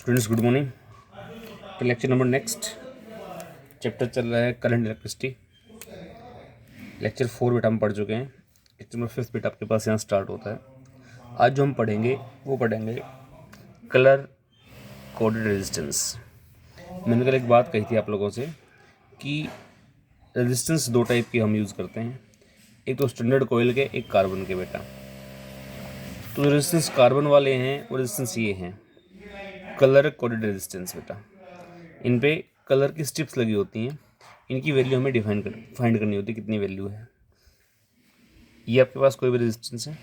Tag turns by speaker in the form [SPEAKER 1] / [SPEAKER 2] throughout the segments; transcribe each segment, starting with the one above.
[SPEAKER 1] Students good morning. तो lecture number next chapter चल रहा है करंट इलेक्ट्रिसिटी। लेक्चर 4 बेटा हम पढ़ चुके हैं। लेक्चर नंबर 5 बेटा आपके पास यहाँ स्टार्ट होता है। आज जो हम पढ़ेंगे वो पढ़ेंगे कलर कोडेड रेजिस्टेंस। मैंने कल एक बात कही थी आप लोगों से कि रेजिस्टेंस दो टाइप की हम यूज़ करते हैं, एक तो स्टैंडर्ड कोयल के, एक कार्बन के बेटा। तो रेजिस्टेंस कार्बन वाले हैं वो रेजिस्टेंस ये हैं कलर कोडेड रेजिस्टेंस बेटा। इन पे कलर की स्ट्रिप्स लगी होती हैं, इनकी वैल्यू हमें फाइंड करनी होती है कितनी वैल्यू है। ये आपके पास कोई भी रेजिस्टेंस है,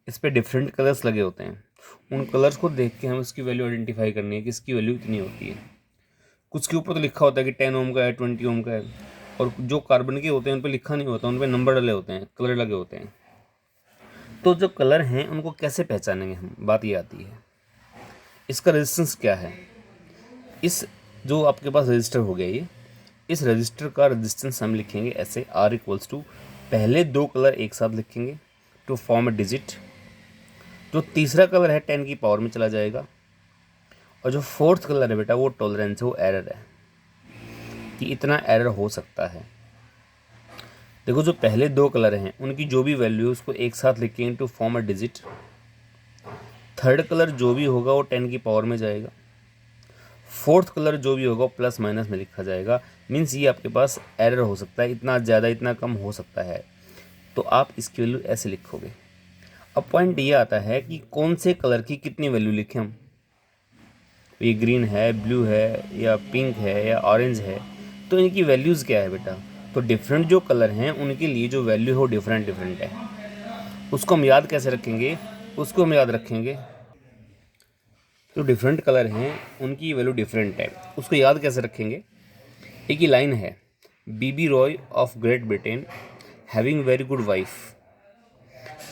[SPEAKER 1] इस पे डिफरेंट कलर्स लगे होते हैं। उन कलर्स को देख के हमें उसकी वैल्यू आइडेंटिफाई करनी है कि इसकी वैल्यू इतनी होती है। कुछ के ऊपर तो लिखा होता है कि 10 ओम का है, 20 ओम का है, और जो कार्बन के होते हैं उन पर लिखा नहीं होता, उन पर नंबर डले होते हैं, कलर लगे होते हैं। तो जो कलर हैं उनको कैसे पहचानेंगे हम, बात ये आती है इसका रेजिस्टेंस क्या है। इस जो आपके पास रजिस्टर हो गया ये, इस रजिस्टर का रेजिस्टेंस हम लिखेंगे ऐसे R इक्वल्स टू, पहले दो कलर एक साथ लिखेंगे टू फॉर्म अ डिजिट। जो तीसरा कलर है 10 की पावर में चला जाएगा, और जो फोर्थ कलर है बेटा वो टॉलरेंस है, वो एरर है कि इतना एरर हो सकता है। देखो जो पहले दो कलर हैं उनकी जो भी वैल्यू है उसको एक साथ लिखेंगे to form a digit. Third colour जो भी होगा वो 10 की पावर में जाएगा। फोर्थ कलर जो भी होगा प्लस माइनस में लिखा जाएगा। मीन्स ये आपके पास एरर हो सकता है, इतना ज़्यादा इतना कम हो सकता है, तो आप इसकी वैल्यू ऐसे लिखोगे। अब पॉइंट ये आता है कि कौन से कलर की कितनी वैल्यू लिखें हम। ये ग्रीन है, ब्लू है, या पिंक है, या ऑरेंज है, तो इनकी वैल्यूज़ क्या है बेटा। तो डिफरेंट जो कलर हैं उनके लिए जो वैल्यू हो डिफरेंट डिफरेंट है। उसको हम याद कैसे रखेंगे, उसको हम याद रखेंगे जो डिफरेंट कलर हैं उनकी वैल्यू डिफरेंट है, उसको याद कैसे रखेंगे। एक ही लाइन है, BB ROY of Great Britain having very good wife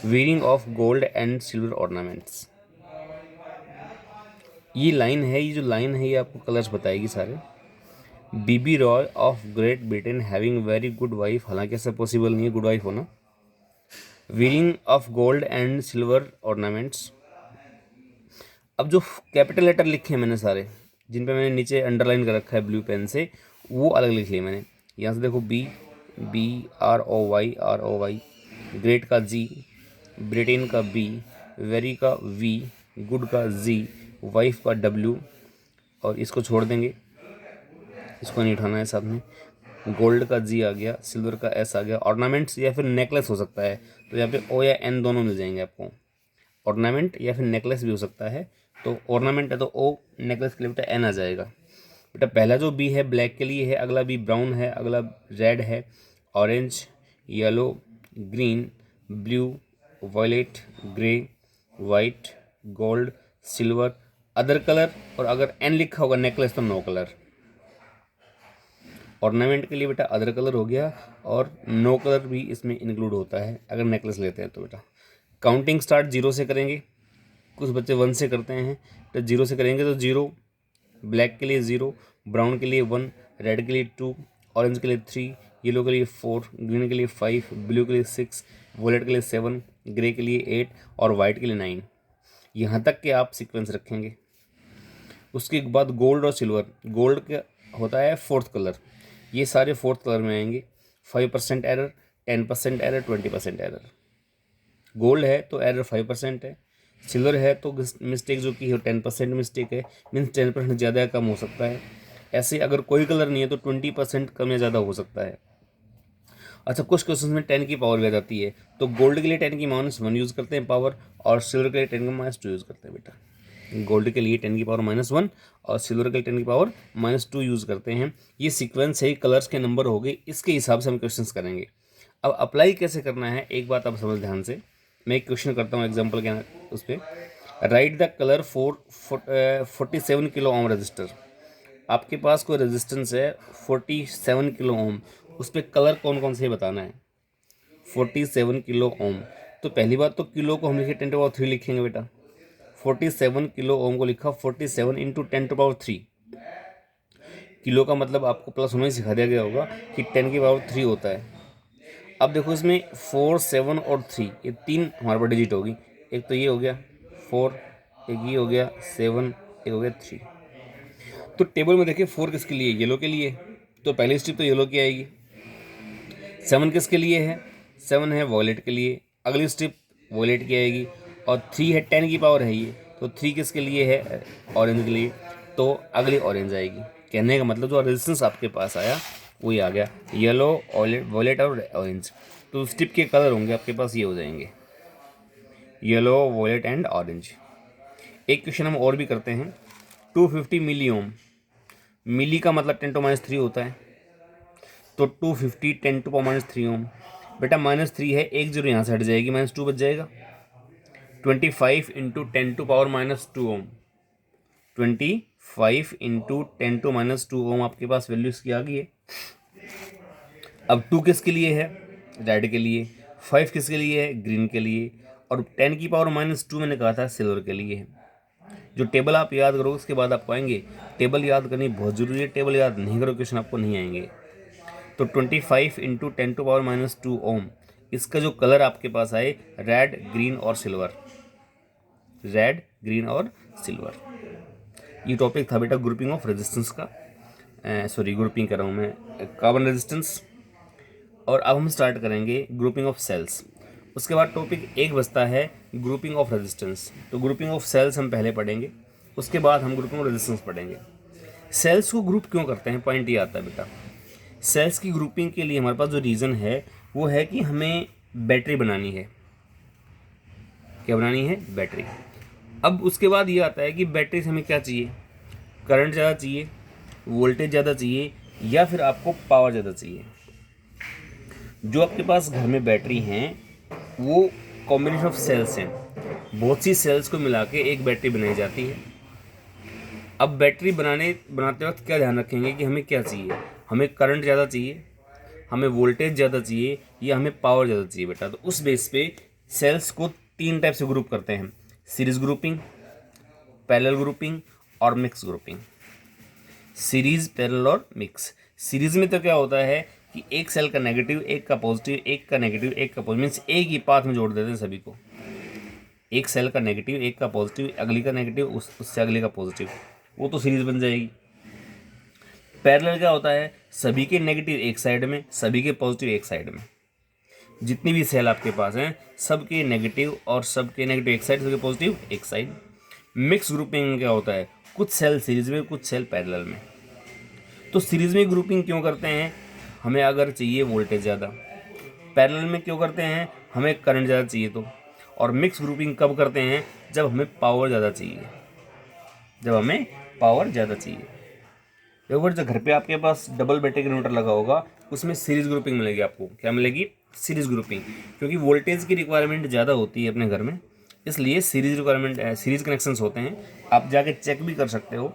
[SPEAKER 1] wearing of gold and silver ornaments. ये लाइन है, ये जो लाइन है ये आपको कलर्स बताएगी सारे। BB ROY of Great Britain having very good wife, हालांकि ऐसा पॉसिबल नहीं है गुड वाइफ होना। Wearing of gold and silver ornaments. अब जो कैपिटल लेटर लिखे हैं मैंने सारे, जिन पे मैंने नीचे अंडरलाइन कर रखा है ब्लू पेन से, वो अलग लिख लिए मैंने। यहाँ से देखो BROY, ग्रेट का G, ब्रिटेन का B, वेरी का V, गुड का Z, वाइफ का W, और इसको छोड़ देंगे, इसको नहीं उठाना है साथ में। गोल्ड का G आ गया, सिल्वर का S आ गया। ऑर्नामेंट्स या फिर नेकलेस हो सकता है, तो यहाँ पे O या N दोनों मिल जाएंगे आपको। ऑर्नामेंट या फिर नेकलेस भी हो सकता है, तो ऑर्नामेंट है तो O, नेकलेस के लिए बेटा N आ जाएगा। बेटा पहला जो B है ब्लैक के लिए है, अगला B ब्राउन है, अगला रेड है, orange, yellow, green, blue, violet, grey, white, gold, silver, other colour, और अगर N लिखा होगा नेकलेस तो नो कलर। ऑर्नामेंट के लिए बेटा अदर कलर हो गया, और नो कलर भी इसमें इंक्लूड होता है अगर नेकलेस लेते हैं तो बेटा। काउंटिंग स्टार्ट 0 से करेंगे, कुछ बच्चे 1 से करते हैं, तो 0 से करेंगे तो 0, ब्लैक के लिए 0, ब्राउन के लिए 1, रेड के लिए 2, ऑरेंज के लिए 3, येलो के लिए 4, ग्रीन के लिए 5, ब्लू के लिए 6, वॉलेट के लिए 7, ग्रे के लिए 8, और वाइट के लिए 9। यहाँ तक के आप सीक्वेंस रखेंगे। उसके बाद गोल्ड और सिल्वर, गोल्ड का होता है फोर्थ कलर, ये सारे फोर्थ कलर में आएंगे। 5% एरर, 10% एरर, 20% एरर। गोल्ड है तो एरर 5% है, सिल्वर है तो मिस्टेक जो की है 10% मिस्टेक है, मीन्स 10% ज़्यादा या कम हो सकता है। ऐसे अगर कोई कलर नहीं है तो 20% कम या ज़्यादा हो सकता है। अच्छा, कुछ क्वेश्चन में 10 की पावर भी आ जाती है, तो गोल्ड के लिए 10 की -1 यूज़ करते हैं पावर, और सिल्वर के लिए 10 की -2 यूज़ करते हैं बेटा। गोल्ड के लिए 10 की पावर -1 और सिल्वर के लिए 10 की पावर -2 यूज़ करते हैं। ये सीक्वेंस है, कलर्स के नंबर हो गए, इसके हिसाब से हम क्वेश्चंस करेंगे। अब अप्लाई कैसे करना है एक बात आप समझ ध्यान से। मैं एक क्वेश्चन करता हूँ एग्जाम्पल के उस पर। Right the colour 47 kilo ohm resistor. आपके पास कोई रेजिस्टेंस है 47 किलो ओम, उस पर कलर कौन कौन से बताना है। 47 किलो ओम, तो पहली बात तो किलो को हम लिखे 10⁻³ लिखेंगे बेटा। 47 किलो ओम को लिखा 47 इंटू 10⁻³ किलो का मतलब आपको प्लस होना ही सिखा दिया गया होगा कि 10⁻³ होता है। अब देखो इसमें 4, 7 और 3, ये तीन हमारे पास डिजिट होगी। एक तो ये हो गया 4, एक ये हो गया 7, एक हो गया 3। तो टेबल में देखिए 4 किसके लिए, येलो के लिए, तो पहली स्ट्रिप तो येलो की आएगी। 7 किसके लिए है, 7 है वॉयलेट के लिए, अगली स्ट्रिप वॉयलेट की आएगी। और 3 है 10 की पावर है ये, तो 3 किसके लिए है, ऑरेंज के लिए, तो अगली ऑरेंज आएगी। कहने का मतलब जो रेजिस्टेंस आपके पास आया वही आ गया, येलो, वॉयलेट और ऑरेंज। तो स्ट्रिप के कलर होंगे आपके पास ये हो जाएंगे, येलो, वॉयलेट एंड ऑरेंज। एक क्वेश्चन हम और भी करते हैं। 250 मिली ओम, मिली का मतलब 10⁻³ होता है, तो 250 10⁻³ ओम। बेटा -3 है, एक जीरो यहाँ से हट जाएगी, -2 बच जाएगा। 25 इंटू 10⁻² ओम, 25 इंटू 10⁻² ओम आपके पास वैल्यू इसकी आ गई है। अब 2 किसके लिए है, रेड के लिए, 5 किसके लिए है, ग्रीन के लिए, और 10⁻² मैंने कहा था सिल्वर के लिए है। जो टेबल आप याद करोगे उसके बाद आपको आएंगे। टेबल याद करनी बहुत ज़रूरी है, टेबल याद नहीं करो क्वेश्चन आपको नहीं आएंगे। तो 25 इंटू 10⁻² ओम, इसका जो कलर आपके पास आए रेड, ग्रीन और सिल्वर, रेड, ग्रीन और सिल्वर। ये टॉपिक था बेटा ग्रुपिंग ऑफ रेजिस्टेंस का, सॉरी ग्रुपिंग कर रहा हूँ मैं, कार्बन रेजिस्टेंस। और अब हम स्टार्ट करेंगे ग्रुपिंग ऑफ सेल्स। उसके बाद टॉपिक एक बचता है ग्रुपिंग ऑफ रेजिस्टेंस। तो ग्रुपिंग ऑफ सेल्स हम पहले पढ़ेंगे, उसके बाद हम ग्रुपिंग ऑफ रेजिस्टेंस पढ़ेंगे। सेल्स को ग्रुप क्यों करते हैं, पॉइंट ये आता है बेटा। सेल्स की ग्रुपिंग के लिए हमारे पास जो रीज़न है वो है कि हमें बैटरी बनानी है। क्या बनानी है, बैटरी। अब उसके बाद ये आता है कि बैटरी से हमें क्या चाहिए, करंट ज़्यादा चाहिए, वोल्टेज ज़्यादा चाहिए, या फिर आपको पावर ज़्यादा चाहिए। जो आपके पास घर में बैटरी हैं वो कॉम्बिनेशन ऑफ सेल्स हैं, बहुत सी सेल्स को मिला के एक बैटरी बनाई जाती है। अब बैटरी बनाते वक्त क्या ध्यान रखेंगे कि हमें क्या चाहिए, हमें करंट ज़्यादा चाहिए, हमें वोल्टेज ज़्यादा चाहिए, या हमें पावर ज़्यादा चाहिए बेटा। तो उस बेस पे सेल्स को 3 टाइप से ग्रुप करते हैं, सीरीज ग्रुपिंग, पैरेलल ग्रुपिंग और मिक्स ग्रुपिंग। सीरीज, पैरेलल और मिक्स। सीरीज में तो क्या होता है कि एक सेल का नेगेटिव, एक का पॉजिटिव, एक का नेगेटिव, एक का पॉजिटिव, मीन्स एक ही पाथ में जोड़ देते हैं सभी को। एक सेल का नेगेटिव, एक का पॉजिटिव, अगली का नेगेटिव, उससे अगले का पॉजिटिव, वो तो सीरीज बन जाएगी। पैरेलल क्या होता है, सभी के नेगेटिव एक साइड में, सभी के पॉजिटिव एक साइड में। जितनी भी सेल आपके पास हैं सबके नेगेटिव और सबके नेगेटिव एक साइड, सबके पॉजिटिव एक साइड। मिक्स ग्रुपिंग में क्या होता है, कुछ सेल सीरीज में, कुछ सेल पैरेलल में। तो सीरीज में ग्रुपिंग क्यों करते हैं, हमें अगर चाहिए वोल्टेज ज़्यादा। पैरेलल में क्यों करते हैं, हमें करंट ज़्यादा चाहिए तो। और मिक्स ग्रुपिंग कब करते हैं, जब हमें पावर ज़्यादा चाहिए, जब हमें पावर ज़्यादा चाहिए। देखो जो घर पे आपके पास डबल बैटरी का इन्वर्टर लगा होगा उसमें सीरीज ग्रुपिंग मिलेगी आपको। क्या मिलेगी, सीरीज ग्रुपिंग, क्योंकि वोल्टेज की रिक्वायरमेंट ज़्यादा होती है अपने घर में, इसलिए सीरीज रिक्वायरमेंट, सीरीज कनेक्शंस होते हैं। आप जाके चेक भी कर सकते हो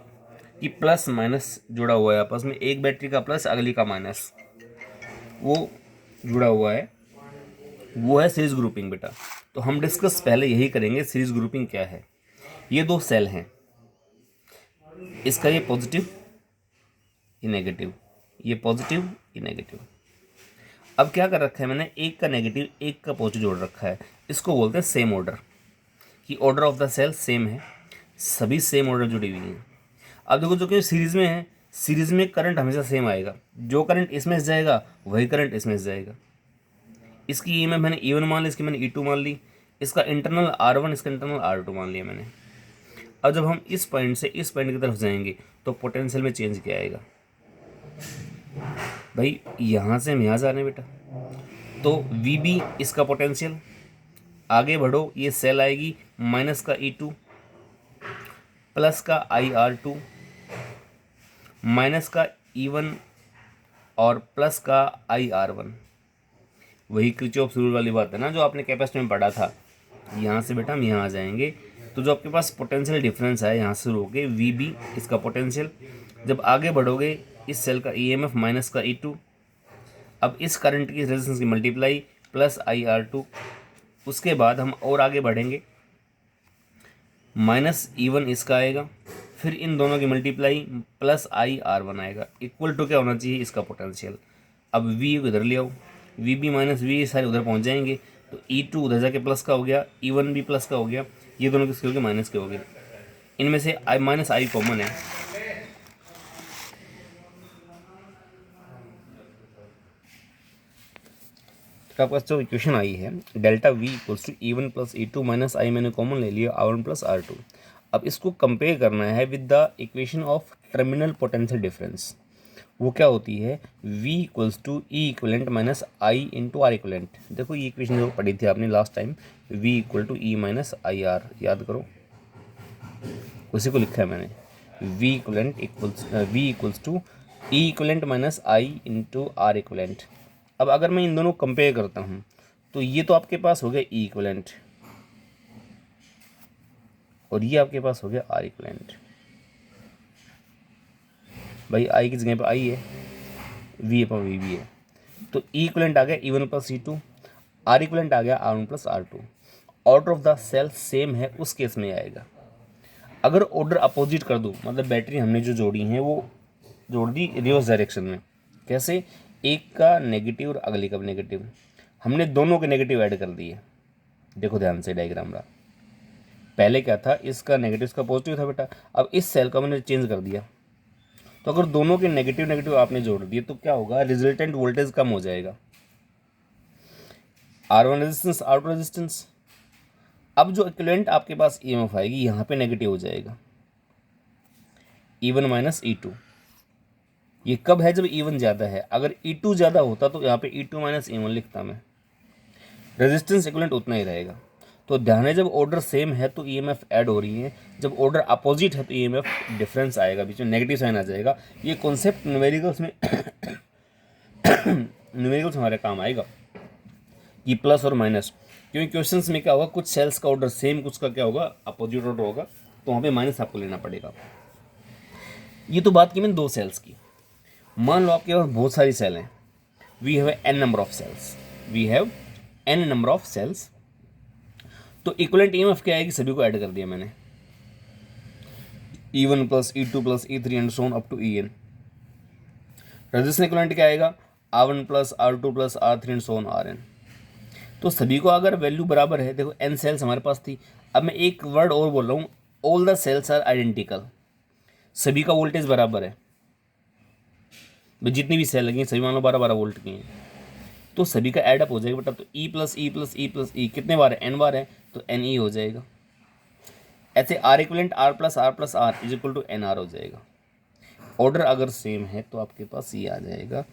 [SPEAKER 1] कि प्लस माइनस जुड़ा हुआ है आपस में, एक बैटरी का प्लस अगली का माइनस, वो जुड़ा हुआ है, वो है सीरीज ग्रुपिंग बेटा। तो हम डिस्कस पहले यही करेंगे सीरीज ग्रुपिंग क्या है। ये दो सेल हैं, इसका ये पॉजिटिव, ये नेगेटिव, ये पॉजिटिव, ये नेगेटिव। अब क्या कर रखा है मैंने, एक का नेगेटिव एक का पॉजिटिव जोड़ रखा है, इसको बोलते हैं सेम ऑर्डर, कि order of the cell same है, सभी सेम ऑर्डर जुड़ी हुई हैं। अब देखो जो कि सीरीज में है, सीरीज में करंट हमेशा सेम आएगा, जो करंट इसमें से जाएगा वही करंट इसमें से जाएगा। इसकी ईएमएफ मैंने E1 मान ली, इसकी मैंने E2 मान ली, इसका इंटरनल R1, इसका इंटरनल R2 मान लिया मैंने। अब जब हम इस पॉइंट से इस पॉइंट की तरफ जाएंगे तो पोटेंशियल में चेंज क्या आएगा, भाई यहाँ से हम यहाँ जा रहे हैं बेटा, तो VB इसका पोटेंशियल, आगे बढ़ो ये सेल आएगी माइनस का E2 प्लस का IR2 माइनस का E1 और प्लस का IR1। वही किरचॉफ रूल वाली बात है ना जो आपने कैपेसिटर में पढ़ा था। यहाँ से बेटा हम यहाँ आ जाएंगे, तो जो आपके पास पोटेंशियल डिफरेंस है यहाँ से शुरू हो गए VB इसका पोटेंशियल, जब आगे बढ़ोगे इस सेल का EMF माइनस का E2, अब इस करंट की रेजिस्टेंस की मल्टीप्लाई प्लस IR2, उसके बाद हम और आगे बढ़ेंगे, माइनस E1 इसका आएगा, फिर इन दोनों की मल्टीप्लाई प्लस IR1 आएगा, इक्वल टू क्या होना चाहिए, इसका पोटेंशियल। अब V को इधर ले आओ, VB माइनस V सारे उधर पहुंच जाएंगे, तो E2 उधर जाके प्लस का हो गया, E1 भी प्लस का हो गया, ये दोनों किसके हो गए, माइनस के हो गए। इनमें से आई माइनस आई कॉमन है, तो आपके पास जो इक्वेशन आई है delta V equals to E one plus E two minus I मैंने कॉमन ले लिया R one plus R two. अब इसको कंपेयर करना है with the equation of terminal potential difference. वो क्या होती है, v equals to E equivalent minus I into R equivalent. देखो ये इक्वेशन जो पढ़ी थी आपने last time, v equal to E minus I R, याद करो उसी को लिखा है मैंने, v equals to E equivalent minus I into R equivalent. अब अगर मैं इन दोनों कंपेयर करता हूँ तो ये तो आपके पास हो गया ई इक्वलेंट और ये आपके पास हो गया आर इक्वलेंट। भाई आई की जगह पे आई है, वी अपॉन वी भी है, तो ई इक्वलेंट आ गया E one plus E two, R equivalent आ गया R one plus R two. Order of the cell same है उस केस में आएगा। अगर ऑर्डर अपोजिट कर दूँ, मतलब बैटरी हमने जो जोड़ी हैं वो जोड़ दी रिवर्स डायरेक्शन में, कैसे, एक का नेगेटिव और अगले का नेगेटिव, हमने दोनों के नेगेटिव ऐड कर दिए। देखो ध्यान से डायग्राम रहा, पहले क्या था, इसका नेगेटिव इसका पॉजिटिव था बेटा, अब इस सेल का मैंने चेंज कर दिया, तो अगर दोनों के नेगेटिव नेगेटिव आपने जोड़ दिए तो क्या होगा, रिजल्टेंट वोल्टेज कम हो जाएगा, R one resistance R two resistance. अब जो इक्विवेलेंट आपके पास ईएमएफ आएगी यहाँ पे नेगेटिव हो जाएगा, E one minus E two. ये कब है, जब ई वन ज़्यादा है, अगर ई टू ज़्यादा होता तो यहाँ पे ई टू माइनस ई वन लिखता मैं, रेजिस्टेंस इक्विवेलेंट उतना ही रहेगा। तो ध्यान है, जब ऑर्डर सेम है तो ईएमएफ ऐड हो रही है, जब ऑर्डर अपोजिट है तो ईएमएफ डिफरेंस आएगा, बीच में नेगेटिव साइन आ जाएगा। ये कॉन्सेप्ट न्यूमेरिकल्स में न्यूमेरिकल्स हमारे काम आएगा, ये प्लस और माइनस, क्योंकि क्वेश्चंस में क्या होगा, कुछ सेल्स का ऑर्डर सेम, कुछ का क्या होगा अपोजिट ऑर्डर होगा, तो वहाँ पे माइनस आपको लेना पड़ेगा। ये तो बात की मैंने दो सेल्स की। मान लो आपके पास बहुत सारी सेल हैं, we have N number of cells, तो इक्विवेलेंट ईएमएफ क्या आएगी, सभी को ऐड कर दिया मैंने, E one plus E two plus E three and so on up to E N. Resistance equivalent क्या आएगा, R one plus R two plus R three and so on R N. तो सभी को अगर value बराबर है, देखो N sales हमारे पास थी, अब मैं एक वर्ड और बोल रहा हूँ, all the cells are identical, सभी का वोल्टेज बराबर है, जितनी भी सेल लगी हैं सभी मान लो 12-12 वोल्ट की हैं, तो सभी का ऐड अप हो जाएगा बेटा। तो E plus E plus E plus E कितने बार है, एन बार है, तो एन ई हो जाएगा। ऐसे R equivalent R plus R is equal to N R हो जाएगा। ऑर्डर अगर सेम है तो आपके पास ये आ जाएगा,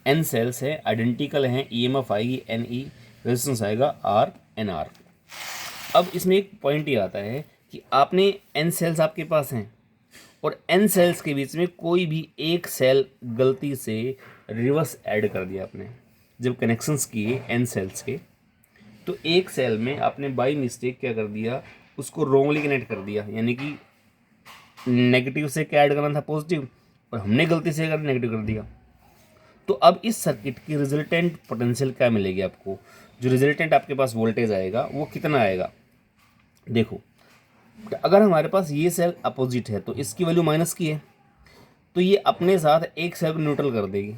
[SPEAKER 1] एन सेल्स है आइडेंटिकल हैं, ईएमएफ आएगी एन ई, रेजिस्टेंस आएगा आर एन आर। अब इसमें एक पॉइंट ये आता है कि आपने एन सेल्स आपके पास हैं और एन सेल्स के बीच में कोई भी एक सेल गलती से रिवर्स ऐड कर दिया आपने, जब कनेक्शंस किए एन सेल्स के, तो एक सेल में आपने बाई मिस्टेक क्या कर दिया, उसको रोंगली कनेक्ट कर दिया, यानी कि नेगेटिव से क्या ऐड करना था पॉजिटिव, और हमने गलती से अगर नेगेटिव कर दिया, तो अब इस सर्किट की रिजल्टेंट पोटेंशियल क्या मिलेगी आपको, जो रिजल्टेंट आपके पास वोल्टेज आएगा वो कितना आएगा। देखो अगर हमारे पास ये सेल अपोजिट है तो इसकी वैल्यू माइनस की है, तो ये अपने साथ एक सेल को न्यूट्रल कर देगी,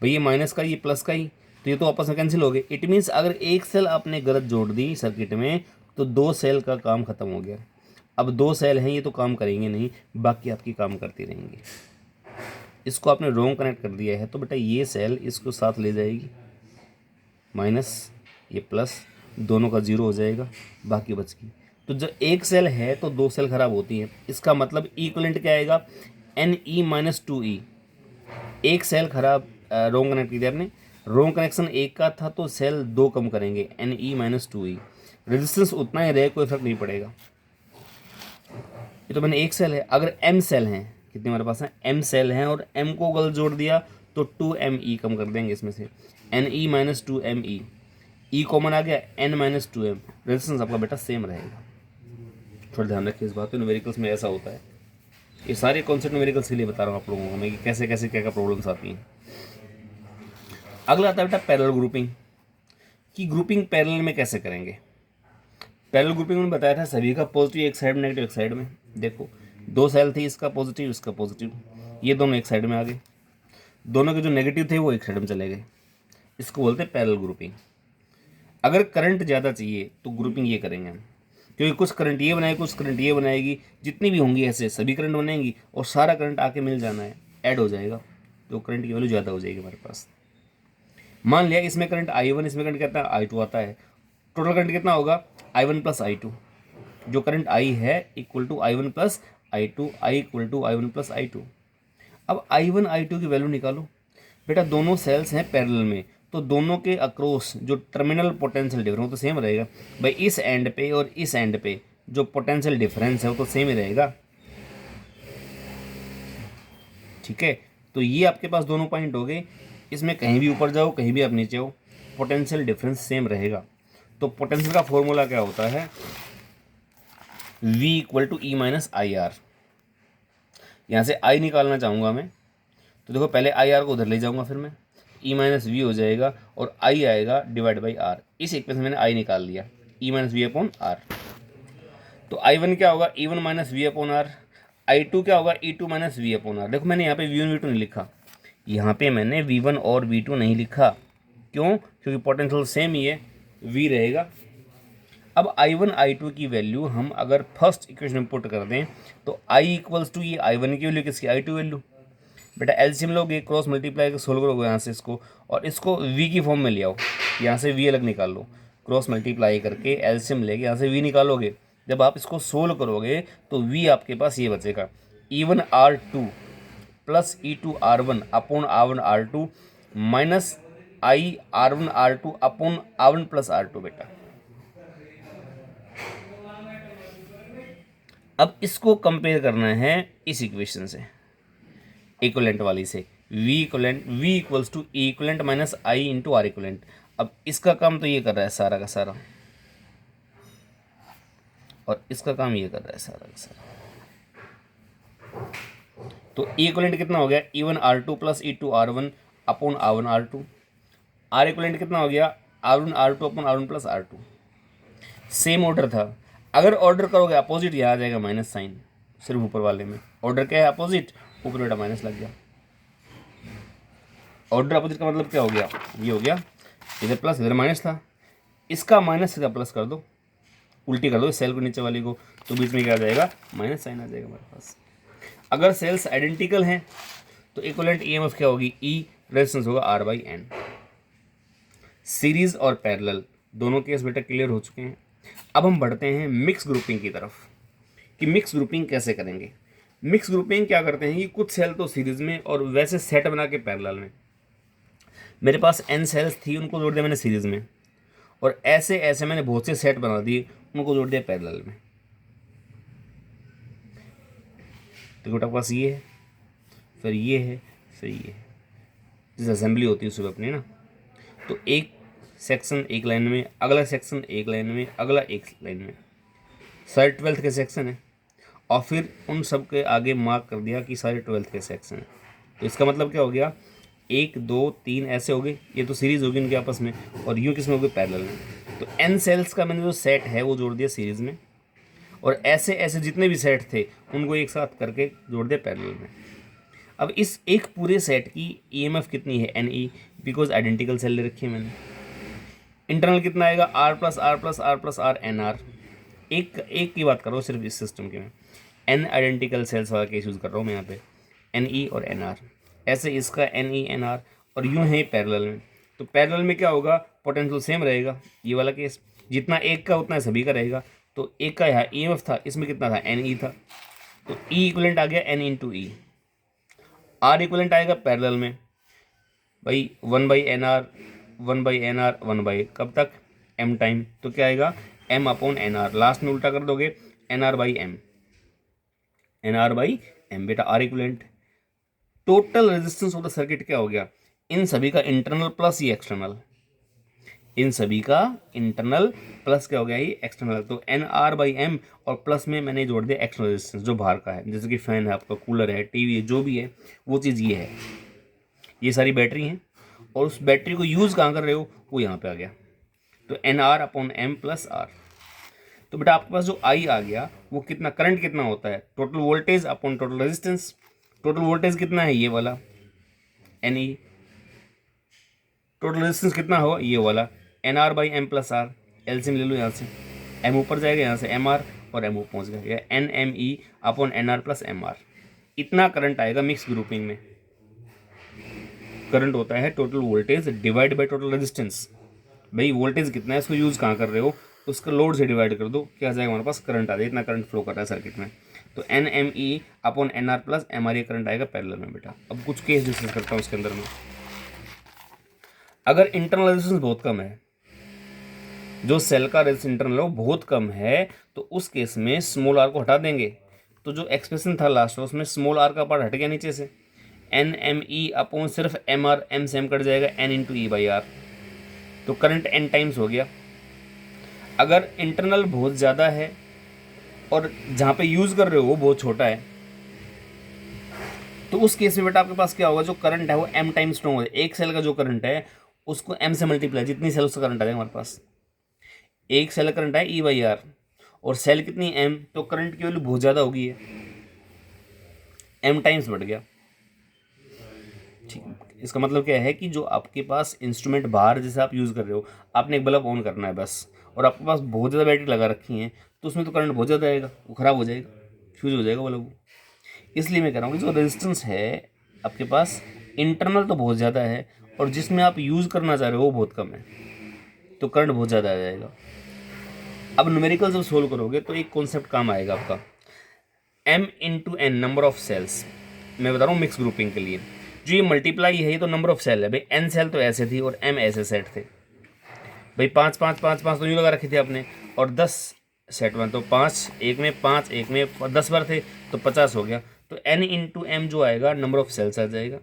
[SPEAKER 1] भाई ये माइनस का ये प्लस का ही, तो ये तो आपस में कैंसिल हो गए। इट मीन्स अगर एक सेल आपने गलत जोड़ दी सर्किट में तो दो सेल का काम खत्म हो गया। अब दो सेल हैं, ये तो काम करेंगे नहीं, बाकी आपकी काम करती रहेंगी। इसको आपने रॉन्ग कनेक्ट कर दिया है तो बेटा ये सेल इसको साथ ले जाएगी, माइनस ये प्लस, दोनों का जीरो हो जाएगा, बाकी बच गई। तो जब एक सेल है तो दो सेल खराब होती हैं, इसका मतलब इक्विवेलेंट क्या आएगा, एन ई माइनस टू ई। एक सेल खराब रोंग कनेक्ट किया आपने, रोंग कनेक्शन एक का था तो सेल दो कम करेंगे, N E minus to E, resistance उतना ही रहे, कोई फर्क नहीं पड़ेगा। ये तो मैंने एक सेल है, अगर एम सेल हैं, कितने हमारे पास हैं, एम सेल हैं और एम को गलत जोड़ दिया तो टू एम ई कम कर देंगे इसमें से, N E minus two M E, E common आ गया, N minus two M, resistance आपका बेटा सेम रहेगा। थोड़ा ध्यान रखिए इस बात को, न्यूमेरिकल्स में ऐसा होता है। ये सारे कॉन्सेप्ट न्यूमेरिकल्स के लिए बता रहा हूँ आप लोगों को मैं, कि कैसे कैसे क्या क्या प्रॉब्लम्स आती हैं। अगला आता है बेटा पैरेलल ग्रुपिंग, कि ग्रुपिंग पैरेलल में कैसे करेंगे। पैरेलल ग्रुपिंग में बताया था सभी का पॉजिटिव एक साइड में, नेगेटिव एक साइड में। देखो दो सेल थी, इसका पॉजिटिव इसका पॉजिटिव, ये दोनों एक साइड में आ गए, दोनों के जो नेगेटिव थे वो एक साइड में चले गए, इसको बोलते हैं पैरेलल ग्रुपिंग। अगर करंट ज़्यादा चाहिए तो ग्रुपिंग ये करेंगे हम, क्योंकि कुछ करंट ये बनाएगी, कुछ करंट ये बनाएगी, जितनी भी होंगी ऐसे सभी करंट बनेंगी और सारा करंट आके मिल जाना है, ऐड हो जाएगा, तो करंट की वैल्यू ज़्यादा हो जाएगी हमारे पास। मान लिया इसमें करंट I1, इसमें करंट कितना I2 आता है, टोटल करंट कितना होगा I1 प्लस I2, जो करंट I है equal to I1 plus I2, I equal to I1 plus I2। अब I1 I2 की वैल्यू निकालो। बेटा दोनों सेल्स हैं पैरेलल में, तो दोनों के अक्रॉस जो टर्मिनल पोटेंशियल डिफरेंस वो तो सेम रहेगा भाई। इस एंड पे और इस एंड पे जो पोटेंशियल डिफरेंस है वो तो सेम ही रहेगा, ठीक है। तो ये आपके पास दोनों पॉइंट हो गए, इसमें कहीं भी ऊपर जाओ कहीं भी आप नीचे हो पोटेंशियल डिफरेंस सेम रहेगा। तो पोटेंशियल का फॉर्मूला क्या होता है, V equal to E minus I R. यहाँ से I निकालना चाहूँगा मैं, तो देखो पहले आई आर को उधर ले जाऊँगा, फिर मैं E माइनस वी हो जाएगा और I आएगा डिवाइड बाई आर। इस इक्वेशन में मैंने I निकाल लिया, E minus V upon R. तो I1 क्या होगा E1 minus V upon are, I2 क्या होगा E2 minus V upon are. देखो मैंने यहाँ पे V1 V2 नहीं लिखा, यहाँ पे मैंने V1 और V2 नहीं लिखा, क्यों, क्योंकि पोटेंशियल सेम ही है, V रहेगा। अब I1 I2 की वैल्यू हम अगर फर्स्ट इक्वेशन में पुट कर दें तो I इक्वल्स टू ये I1 की वैल्यू किसकी I2 वैल्यू। बेटा एलसीएम लोगे, क्रॉस मल्टीप्लाई सोल्व करोगे यहाँ से इसको, और इसको V की फॉर्म में ले आओ, यहाँ से V अलग निकाल लो, क्रॉस मल्टीप्लाई करके एलसीएम लेके यहाँ से V निकालोगे। जब आप इसको सोल्व करोगे तो V आपके पास ये बचेगा E1 R2 plus E2 R1 upon R1 R2 minus I R1 R2 upon R1 plus R2। बेटा अब इसको कंपेयर करना है इस इक्वेशन से, इक्वलेंट वाली से, V equals to E equivalent minus I into R equivalent. अब इसका काम तो ये कर रहा है सारा का सारा, और इसका काम ये कर रहा है सारा का सारा। तो E इक्वलेंट कितना हो गया E1 R2 plus E2 R1 upon R1 R2। Are equivalent कितना हो गया R1 R2 upon R1 plus R2। Same order था, अगर ऑर्डर करोगे अपोजिट यहाँ आ जाएगा माइनस साइन, सिर्फ ऊपर वाले में ऑर्डर क्या है अपोजिट, ऊपर बेटा माइनस लग गया। ऑर्डर अपोजिट का मतलब क्या हो गया, ये हो गया इधर प्लस इधर माइनस था, इसका माइनस इसका प्लस कर दो, उल्टी कर दो सेल को नीचे वाली को, तो बीच में क्या आ जाएगा माइनस साइन आ जाएगा हमारे पास। अगर सेल्स आइडेंटिकल हैं तो इक्विवेलेंट ईएमएफ क्या होगी, ई रेजिस्टेंस होगा आर बाई एन। सीरीज और पैरेलल दोनों केस बेटा क्लियर हो चुके हैं। अब हम बढ़ते हैं मिक्स ग्रुपिंग की तरफ कि मिक्स ग्रुपिंग कैसे करेंगे। मिक्स ग्रुपिंग क्या करते हैं कि कुछ सेल तो सीरीज में और वैसे सेट बना के पैरेलल में। मेरे पास n सेल्स थी, उनको जोड़ दिया मैंने सीरीज में, और ऐसे ऐसे मैंने बहुत से सेट बना दिए, उनको जोड़ दिया पैरेलल में। तो बेटा पास ये है, फिर ये है, फिर ये है, जैसे असेंबली होती है सुबह अपनी ना, तो एक सेक्शन एक लाइन में, अगला सेक्शन एक लाइन में, अगला एक लाइन में, सारे 12th के सेक्शन है, और फिर उन सब के आगे मार्क कर दिया कि सारे 12th के सेक्शन है। तो इसका मतलब क्या हो गया, 1 2 3 ऐसे हो गए, ये तो सीरीज होगी इनके आपस में, और यूँ किसमें हो गए पैरेलल में। तो n सेल्स का मैंने जो सेट है वो जोड़ दिया सीरीज में, और ऐसे ऐसे जितने भी सेट थे उनको एक साथ करके जोड़ दिया पैरेलल में। अब इस एक पूरे सेट की ईएमएफ कितनी है, N E, because identical cell ले रखी है मैंने। इंटरनल कितना आएगा, R plus R plus R plus R N R. एक की बात कर रहा हूँ सिर्फ इस सिस्टम के में, एन आइडेंटिकल सेल्स वाला केस यूज़ कर रहा हूँ मैं यहाँ पे, एन ई और एन आर, ऐसे इसका एन ई एन आर, और यूँ है पैरेलल में। तो पैरेलल में क्या होगा, पोटेंशियल सेम रहेगा, ये वाला केस जितना एक का उतना सभी का रहेगा। तो एक का यहाँ ई एम एफ था, इसमें कितना था, एन ई था, तो ई इक्वलेंट आ गया N into E. R equivalent आएगा पैरेलल में भाई 1/nr 1/nr 1 कब तक, m टाइम, तो क्या आएगा m upon N R, last में उल्टा कर दोगे nr by M, nr by M. बेटा R equivalent total resistance of the circuit क्या हो गया, इन सभी का इंटरनल प्लस ये एक्सटर्नल, इन सभी का इंटरनल प्लस क्या हो गया ये एक्सटर्नल। तो एन आर बाई एम, और प्लस में मैंने जोड़ दिया एक्सटर्नल रेजिस्टेंस जो बाहर का है, जैसे कि फैन है आपका, कूलर है, टीवी है, जो भी है वो चीज़ ये है। ये सारी बैटरी हैं, और उस बैटरी को यूज़ कहाँ कर रहे हो, वो यहाँ पे आ गया। तो N R upon M plus R. तो बेटा आपके पास जो आई आ गया वो कितना, करंट कितना होता है, total voltage upon total resistance. Total voltage कितना है, ये वाला एन ई, टोटल रेजिस्टेंस कितना होगा, ये वाला N R by M plus R. LCM ले लो यहाँ से, एम ऊपर जाएगा यहाँ से एम आर और एम पहुँच गया N M E upon N R plus M R. इतना करंट आएगा मिक्स ग्रुपिंग में। करंट होता है total voltage divide by total resistance. भाई वोल्टेज कितना है, इसको यूज़ कहाँ कर रहे हो, उसका लोड से डिवाइड कर दो, क्या आ जाएगा हमारे पास, करंट आ जाएगा। इतना करंट फ्लो कर रहा है सर्किट में। तो N M E upon N R plus M R ये करंट आएगा पैरेलल में बेटा। अब कुछ केस डिस्कस करता हूँ उसके अंदर में। अगर इंटरनल रेजिस्टेंस बहुत कम है, जो सेल का रेजिस्टेंस इंटरनल है वो बहुत कम है, तो उस केस में स्मॉल आर को हटा देंगे। तो जो एक्सप्रेशन था लास्ट में उसमें स्मॉल आर का पार्ट हट गया नीचे से, एन एम ई अपॉन सिर्फ एम आर, एम से एम कट जाएगा, N into E by R, तो करंट एन टाइम्स हो गया। अगर इंटरनल बहुत ज़्यादा है और जहाँ पे यूज़ कर रहे हो वो बहुत छोटा है, तो उस केस में बेटा आपके पास क्या होगा, जो करंट है वो एम टाइम स्ट्रॉन्ग हो जाएगा। एक सेल का जो करंट है उसको एम से मल्टीप्लाई, जितनी सेल उसका करंट आ जाएगा हमारे पास। एक सेल करंट है ई बाई आर और सेल कितनी एम, तो करंट की वैल्यू बहुत ज़्यादा होगी है, एम टाइम्स बढ़ गया। ठीक है, इसका मतलब क्या है कि जो आपके पास इंस्ट्रूमेंट बाहर जैसे आप यूज़ कर रहे हो, आपने एक बल्ब ऑन करना है बस, और आपके पास बहुत ज़्यादा बैटरी लगा रखी है, तो उसमें तो करंट बहुत ज़्यादा आएगा, वो ख़राब हो जाएगा, फ्यूज हो जाएगा बल्ब। इसलिए मैं कह रहा हूँ कि जो रेजिस्टेंस है आपके पास इंटरनल तो बहुत ज़्यादा है और जिसमें आप यूज़ करना चाह रहे हो वो बहुत कम है, तो करंट बहुत ज़्यादा आ जाएगा। अब न्यूमेरिकल जब सोल्व करोगे तो एक कॉन्सेप्ट काम आएगा आपका, m into N number of cells. मैं बता रहा हूँ मिक्स ग्रुपिंग के लिए, जो ये मल्टीप्लाई है ये तो नंबर ऑफ सेल है भाई, n सेल तो ऐसे थी और m ऐसे सेट थे भाई, 5 5 5 5 तो यूँ लगा रखे थे आपने, और 10 सेट में तो 5 एक में 5 एक में 10 बार थे तो 50 हो गया। तो n इंटू एम जो आएगा नंबर ऑफ सेल्स आ जाएगा।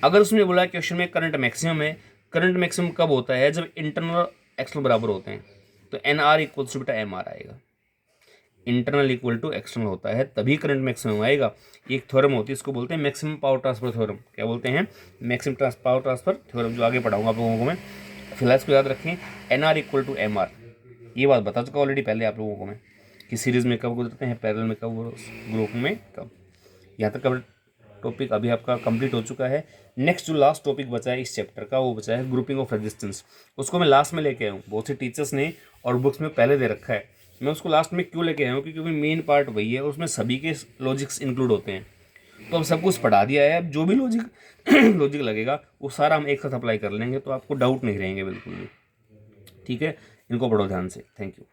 [SPEAKER 1] अगर उसने बोला क्वेश्चन में करंट मैक्सिमम है, करंट मैक्सिमम कब होता है, जब इंटरनल एक्सटर्नल बराबर होते हैं, तो एन आर इक्वल्स टू बेटा एम आर आएगा। इंटरनल इक्वल टू एक्सटर्नल होता है तभी करंट मैक्सिमम आएगा। एक थ्योरम होती है, इसको बोलते हैं मैक्सिमम पावर ट्रांसफर थ्योरम। क्या बोलते हैं, मैक्सिमम पावर ट्रांसफर थ्योरम, जो आगे पढ़ाऊंगा आप लोगों को मैं। फिलहाल इसको याद रखें, N R equal to M R. ये बात बता चुका ऑलरेडी पहले आप लोगों को मैं, कि सीरीज़ में कब गुजरते हैं, पैरेलल में कब, ग्रुप में कब। यहाँ तक का टॉपिक अभी आपका कंप्लीट हो चुका है। नेक्स्ट जो लास्ट टॉपिक बचा है इस चैप्टर का, वो बचा है ग्रुपिंग ऑफ रेजिस्टेंस। उसको मैं लास्ट में लेके आया हूँ, बहुत से टीचर्स ने और बुक्स में पहले दे रखा है। मैं उसको लास्ट में क्यों लेके आया हूँ, क्योंकि मेन पार्ट वही है, उसमें सभी के लॉजिक्स इंक्लूड होते हैं। तो अब सब कुछ पढ़ा दिया है, अब जो भी लॉजिक लगेगा वो सारा हम एक साथ अप्लाई कर लेंगे, तो आपको डाउट नहीं रहेंगे बिल्कुल भी। ठीक है, इनको पढ़ो ध्यान से। Thank you.